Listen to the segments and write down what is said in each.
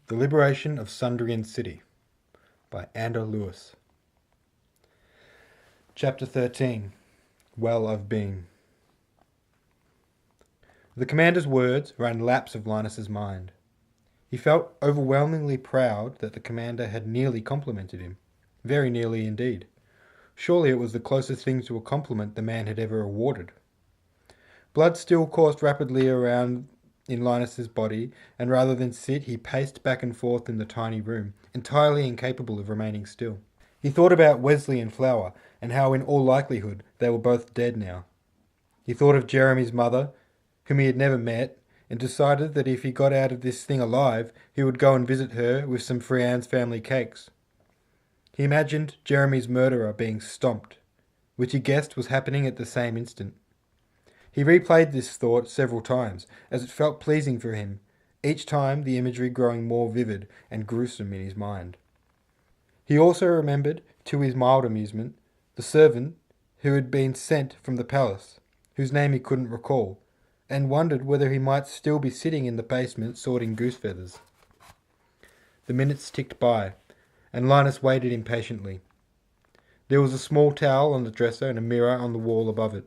The Liberation of Sundrian City by Andrew Lewis. Chapter 13. Well I've Been. The commander's words ran laps of Linus's mind. He felt overwhelmingly proud that the commander had nearly complimented him. Very nearly indeed. Surely it was the closest thing to a compliment the man had ever awarded. Blood still coursed rapidly around in Linus's body, and rather than sit, he paced back and forth in the tiny room, entirely incapable of remaining still. He thought about Wesley and Flower, and how in all likelihood they were both dead now. He thought of Jeremy's mother, whom he had never met, and decided that if he got out of this thing alive, he would go and visit her with some Freanne's family cakes. He imagined Jeremy's murderer being stomped, which he guessed was happening at the same instant. He replayed this thought several times, as it felt pleasing for him, each time the imagery growing more vivid and gruesome in his mind. He also remembered, to his mild amusement, the servant who had been sent from the palace, whose name he couldn't recall, and wondered whether he might still be sitting in the basement sorting goose feathers. The minutes ticked by, and Linus waited impatiently. There was a small towel on the dresser and a mirror on the wall above it.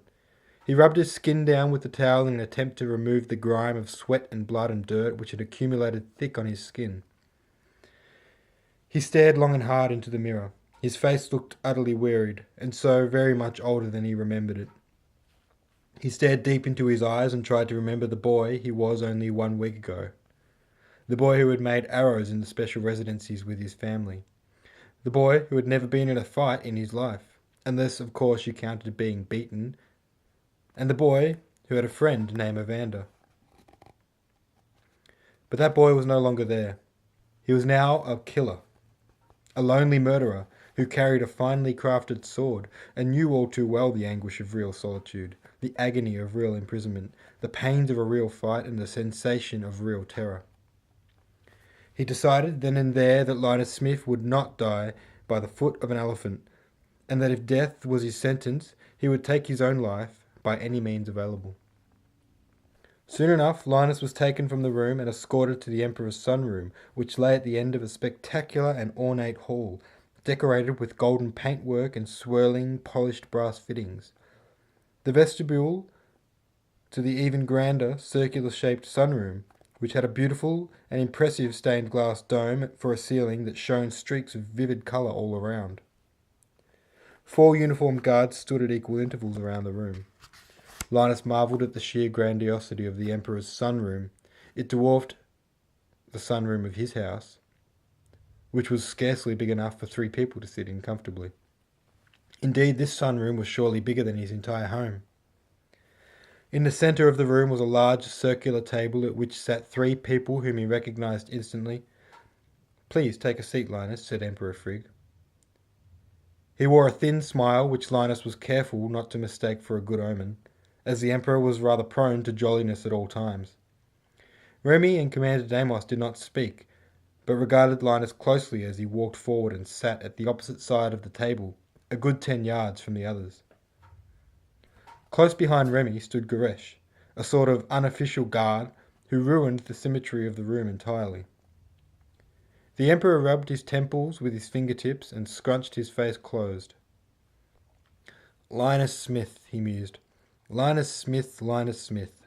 He rubbed his skin down with the towel in an attempt to remove the grime of sweat and blood and dirt which had accumulated thick on his skin. He stared long and hard into the mirror. His face looked utterly wearied, and so very much older than he remembered it. He stared deep into his eyes and tried to remember the boy he was only 1 week ago. The boy who had made arrows in the special residencies with his family. The boy who had never been in a fight in his life, unless of course you counted being beaten, and the boy who had a friend named Evander. But that boy was no longer there. He was now a killer, a lonely murderer who carried a finely crafted sword and knew all too well the anguish of real solitude, the agony of real imprisonment, the pains of a real fight, and the sensation of real terror. He decided then and there that Linus Smith would not die by the foot of an elephant, and that if death was his sentence, he would take his own life by any means available. Soon enough, Linus was taken from the room and escorted to the Emperor's sunroom, which lay at the end of a spectacular and ornate hall, decorated with golden paintwork and swirling, polished brass fittings. The vestibule to the even grander, circular-shaped sunroom, which had a beautiful and impressive stained glass dome for a ceiling that shone streaks of vivid colour all around. 4 uniformed guards stood at equal intervals around the room. Linus marvelled at the sheer grandiosity of the Emperor's sunroom. It dwarfed the sunroom of his house, which was scarcely big enough for 3 people to sit in comfortably. Indeed, this sunroom was surely bigger than his entire home. In the centre of the room was a large circular table at which sat 3 people whom he recognised instantly. "Please take a seat, Linus," said Emperor Frigg. He wore a thin smile which Linus was careful not to mistake for a good omen, as the Emperor was rather prone to jolliness at all times. Remy and Commander Deimos did not speak, but regarded Linus closely as he walked forward and sat at the opposite side of the table, a good 10 yards from the others. Close behind Remy stood Goresh, a sort of unofficial guard who ruined the symmetry of the room entirely. The Emperor rubbed his temples with his fingertips and scrunched his face closed. "Linus Smith," he mused. "Linus Smith, Linus Smith."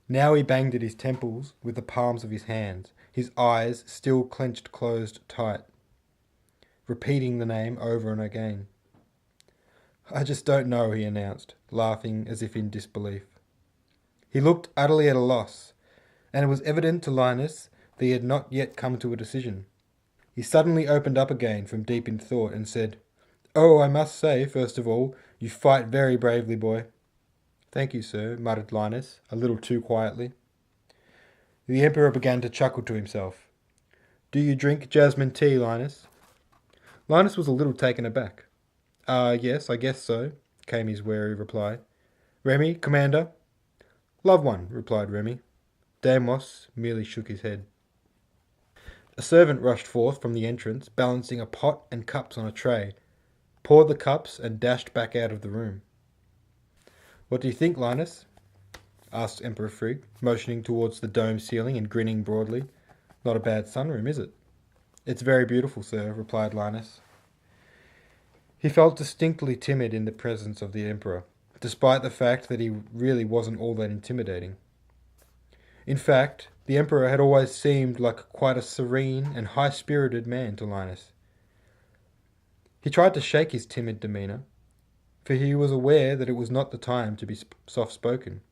Now he banged at his temples with the palms of his hands, his eyes still clenched closed tight, repeating the name over and again. "I just don't know," he announced, laughing as if in disbelief. He looked utterly at a loss, and it was evident to Linus that he had not yet come to a decision. He suddenly opened up again from deep in thought and said, "Oh, I must say, first of all, you fight very bravely, boy." "Thank you, sir," muttered Linus, a little too quietly. The Emperor began to chuckle to himself. "Do you drink jasmine tea, Linus?" Linus was a little taken aback. Yes, I guess so," came his wary reply. "Remy, Commander?" "Love one," replied Remy. Deimos merely shook his head. A servant rushed forth from the entrance, balancing a pot and cups on a tray, poured the cups and dashed back out of the room. "What do you think, Linus?" asked Emperor Frigg, motioning towards the dome ceiling and grinning broadly. Not a bad sunroom, is it? It's very beautiful, sir, replied Linus. He felt distinctly timid in the presence of the Emperor, despite the fact that he really wasn't all that intimidating. In fact, the Emperor had always seemed like quite a serene and high-spirited man to Linus. He tried to shake his timid demeanour, for he was aware that it was not the time to be soft-spoken.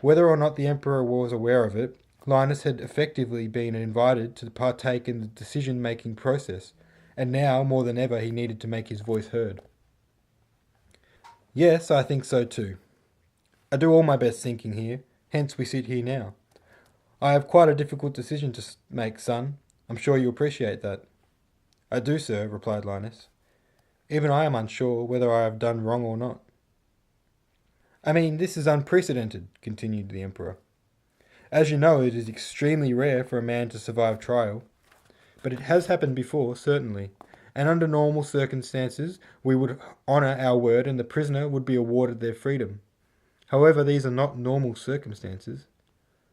Whether or not the Emperor was aware of it, Linus had effectively been invited to partake in the decision-making process, and now, more than ever, he needed to make his voice heard. Yes, I think so too. I do all my best thinking here, hence we sit here now. I have quite a difficult decision to make, son. I'm sure you appreciate that. I do, sir, replied Linus. Even I am unsure whether I have done wrong or not. I mean, this is unprecedented, continued the Emperor. As you know, it is extremely rare for a man to survive trial. But it has happened before, certainly, and under normal circumstances we would honour our word and the prisoner would be awarded their freedom. However, these are not normal circumstances.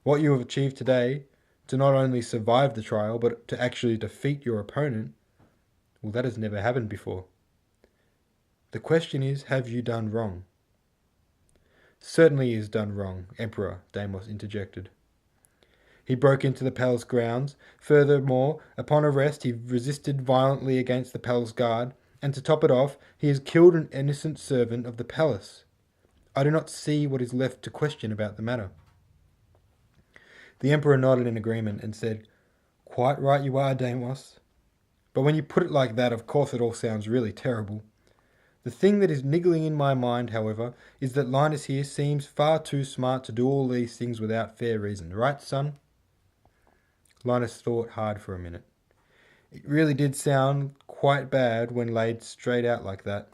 What you have achieved today, to not only survive the trial, but to actually defeat your opponent, well, that has never happened before. The question is, have you done wrong? Certainly he has done wrong, Emperor, Deimos interjected. He broke into the palace grounds. Furthermore, upon arrest, he resisted violently against the palace guard, and to top it off, he has killed an innocent servant of the palace. I do not see what is left to question about the matter. The Emperor nodded in agreement and said, Quite right you are, Deimos. But when you put it like that, of course it all sounds really terrible. The thing that is niggling in my mind, however, is that Linus here seems far too smart to do all these things without fair reason. Right, son? Linus thought hard for a minute. It really did sound quite bad when laid straight out like that.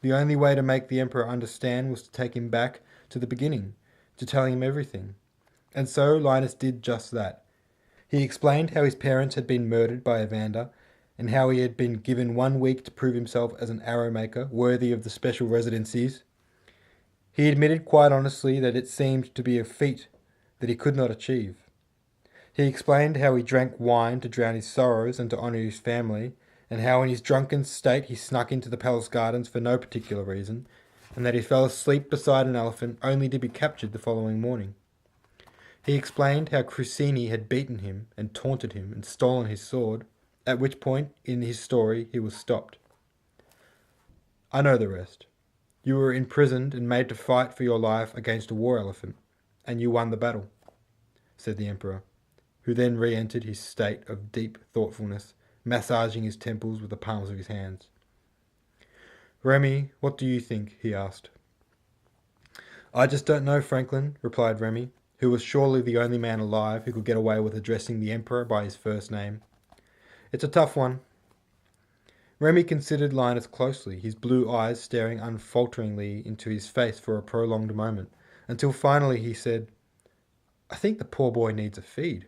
The only way to make the Emperor understand was to take him back to the beginning, to tell him everything. And so Linus did just that. He explained how his parents had been murdered by Evander, and how he had been given 1 week to prove himself as an arrow maker worthy of the special residencies. He admitted quite honestly that it seemed to be a feat that he could not achieve. He explained how he drank wine to drown his sorrows and to honour his family, and how in his drunken state he snuck into the palace gardens for no particular reason, and that he fell asleep beside an elephant only to be captured the following morning. He explained how Crusini had beaten him and taunted him and stolen his sword, at which point in his story he was stopped. I know the rest. You were imprisoned and made to fight for your life against a war elephant, and you won the battle, said the Emperor, who then re-entered his state of deep thoughtfulness, massaging his temples with the palms of his hands. Remy, what do you think? He asked. I just don't know, Franklin, replied Remy, who was surely the only man alive who could get away with addressing the Emperor by his first name. It's a tough one. Remy considered Linus closely, his blue eyes staring unfalteringly into his face for a prolonged moment, until finally he said, I think the poor boy needs a feed.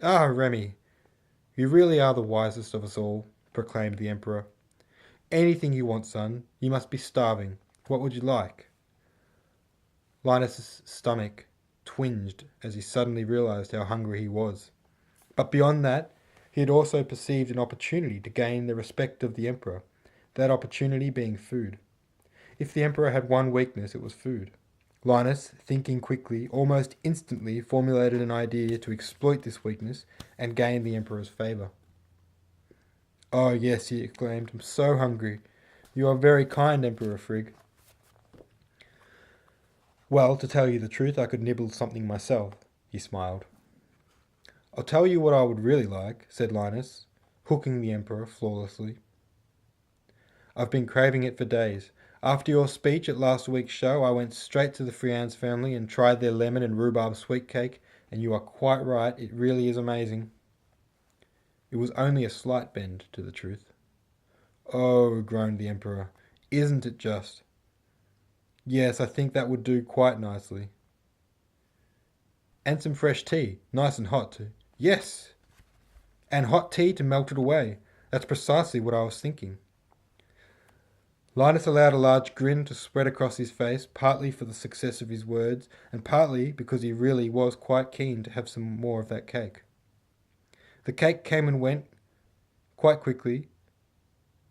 Ah, Remy, you really are the wisest of us all, proclaimed the Emperor. Anything you want, son. You must be starving. What would you like? Linus's stomach twinged as he suddenly realized how hungry he was. But beyond that, he had also perceived an opportunity to gain the respect of the Emperor, that opportunity being food. If the Emperor had one weakness, it was food. Linus, thinking quickly, almost instantly formulated an idea to exploit this weakness and gain the Emperor's favour. Oh yes, he exclaimed, I'm so hungry. You are very kind, Emperor Frigg. Well, to tell you the truth, I could nibble something myself, he smiled. I'll tell you what I would really like, said Linus, hooking the Emperor flawlessly. I've been craving it for days. After your speech at last week's show, I went straight to the Frian's family and tried their lemon and rhubarb sweet cake, and you are quite right, it really is amazing. It was only a slight bend to the truth. Oh, groaned the Emperor, isn't it just? Yes, I think that would do quite nicely. And some fresh tea, nice and hot too. Yes! And hot tea to melt it away. That's precisely what I was thinking. Linus allowed a large grin to spread across his face, partly for the success of his words, and partly because he really was quite keen to have some more of that cake. The cake came and went quite quickly,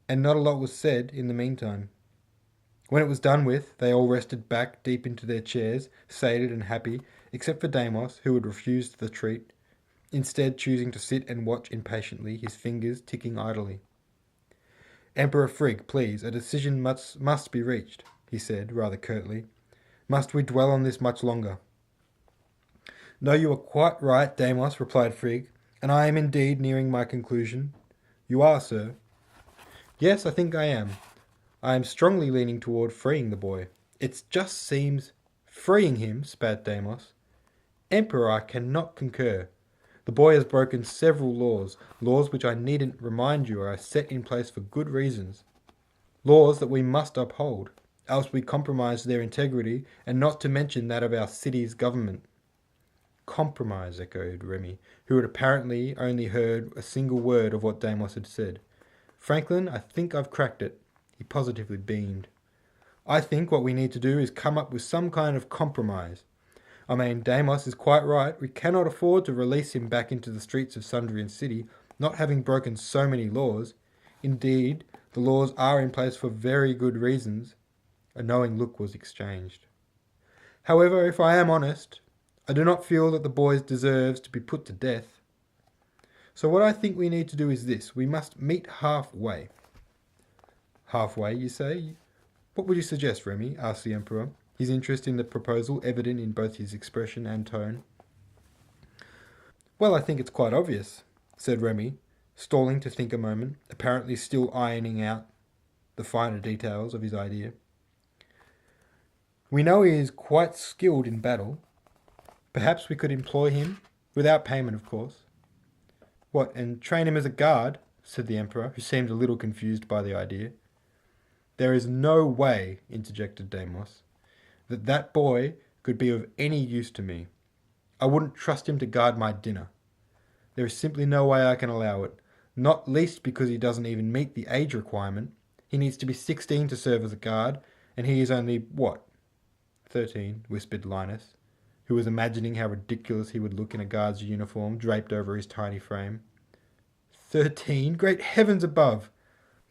and not a lot was said in the meantime. When it was done with, they all rested back deep into their chairs, sated and happy, except for Deimos, who had refused the treat, instead choosing to sit and watch impatiently, his fingers ticking idly. "Emperor Frigg, please, a decision must be reached," he said, rather curtly. "Must we dwell on this much longer?" "No, you are quite right, Deimos," replied Frigg, "and I am indeed nearing my conclusion." "You are, sir?" "Yes, I think I am. I am strongly leaning toward freeing the boy. It just seems—" "Freeing him," spat Deimos. "Emperor, I cannot concur. The boy has broken several laws, laws which I needn't remind you are set in place for good reasons. Laws that we must uphold, else we compromise their integrity, and not to mention that of our city's government." "Compromise," echoed Remy, who had apparently only heard a single word of what Deimos had said. "Franklin, I think I've cracked it." He positively beamed. "I think what we need to do is come up with some kind of compromise. I mean, Deimos is quite right. We cannot afford to release him back into the streets of Sundrian City, not having broken so many laws. Indeed, the laws are in place for very good reasons." A knowing look was exchanged. "However, if I am honest, I do not feel that the boy deserves to be put to death. So what I think we need to do is this. We must meet halfway." "Halfway, you say? What would you suggest, Remy?" asked the Emperor, his interest in the proposal evident in both his expression and tone. "Well, I think it's quite obvious," said Remy, stalling to think a moment, apparently still ironing out the finer details of his idea. "We know he is quite skilled in battle. Perhaps we could employ him, without payment, of course." "What, and train him as a guard?" said the Emperor, who seemed a little confused by the idea. "There is no way," interjected Deimos, that boy could be of any use to me. I wouldn't trust him to guard my dinner. There is simply no way I can allow it, not least because he doesn't even meet the age requirement. He needs to be 16 to serve as a guard, and he is only, what?" 13, whispered Linus, who was imagining how ridiculous he would look in a guard's uniform draped over his tiny frame. 13? Great heavens above!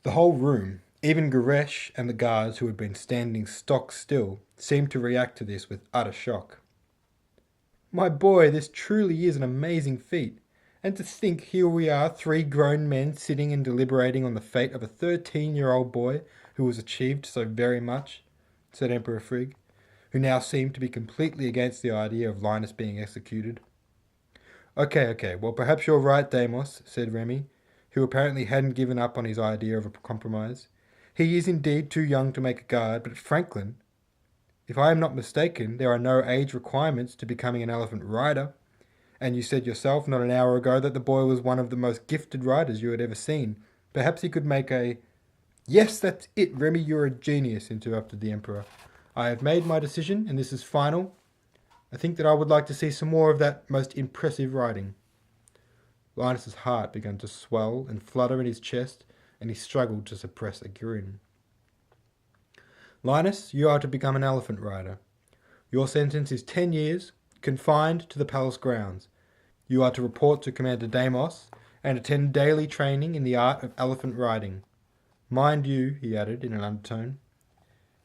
The whole room, even Goresh and the guards who had been standing stock still, seemed to react to this with utter shock. "My boy, this truly is an amazing feat. And to think here we are, 3 grown men sitting and deliberating on the fate of a 13-year-old boy who has achieved so very much," said Emperor Frigg, who now seemed to be completely against the idea of Linus being executed. Okay, well perhaps you're right, Deimos," said Remy, who apparently hadn't given up on his idea of a compromise. "He is indeed too young to make a guard, but Franklin, if I am not mistaken, there are no age requirements to becoming an elephant rider. And you said yourself not an hour ago that the boy was one of the most gifted riders you had ever seen. Perhaps he could make a—" "Yes, that's it, Remy, you're a genius," interrupted the Emperor. "I have made my decision, and this is final. I think that I would like to see some more of that most impressive riding." Linus's heart began to swell and flutter in his chest, and he struggled to suppress a grin. "Linus, you are to become an elephant rider. Your sentence is 10 years, confined to the palace grounds. You are to report to Commander Deimos and attend daily training in the art of elephant riding. Mind you," he added in an undertone,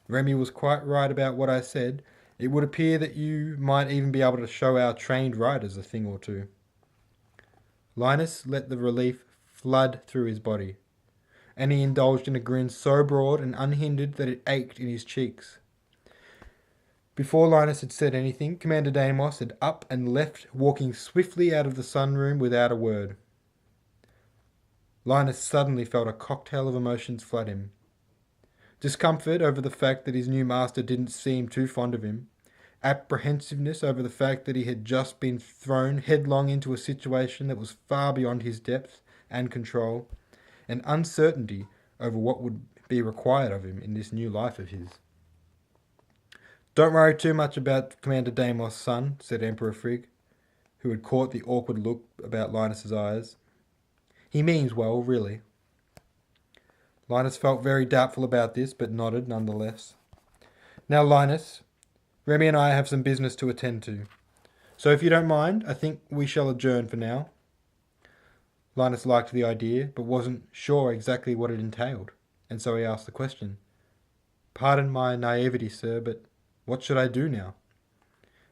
"Remy was quite right about what I said. It would appear that you might even be able to show our trained riders a thing or two." Linus let the relief flood through his body, and he indulged in a grin so broad and unhindered that it ached in his cheeks. Before Linus had said anything, Commander Deimos had up and left, walking swiftly out of the sunroom without a word. Linus suddenly felt a cocktail of emotions flood him. Discomfort over the fact that his new master didn't seem too fond of him, apprehensiveness over the fact that he had just been thrown headlong into a situation that was far beyond his depth and control, and uncertainty over what would be required of him in this new life of his. "Don't worry too much about Commander Deimos, son," said Emperor Frigg, who had caught the awkward look about Linus's eyes. "He means well, really." Linus felt very doubtful about this, but nodded nonetheless. "Now, Linus, Remy and I have some business to attend to. So if you don't mind, I think we shall adjourn for now." Linus liked the idea, but wasn't sure exactly what it entailed, and so he asked the question. Pardon my naivety, sir, but what should I do now?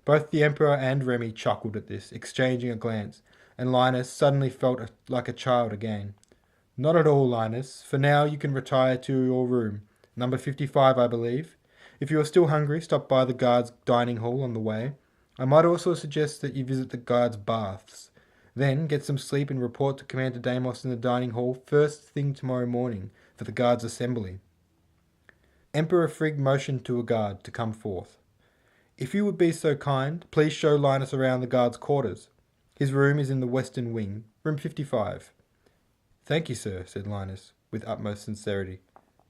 Both the Emperor and Remy chuckled at this, exchanging a glance, and Linus suddenly felt like a child again. Not at all, Linus. For now you can retire to your room. Number 55, I believe. If you are still hungry, stop by the guards' dining hall on the way. I might also suggest that you visit the guards' baths. Then get some sleep and report to Commander Deimos in the dining hall first thing tomorrow morning for the guards' assembly. Emperor Frigg motioned to a guard to come forth. If you would be so kind, please show Linus around the guard's quarters. His room is in the western wing, room 55. Thank you, sir, said Linus, with utmost sincerity.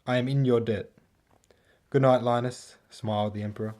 I am in your debt. Good night, Linus, smiled the Emperor.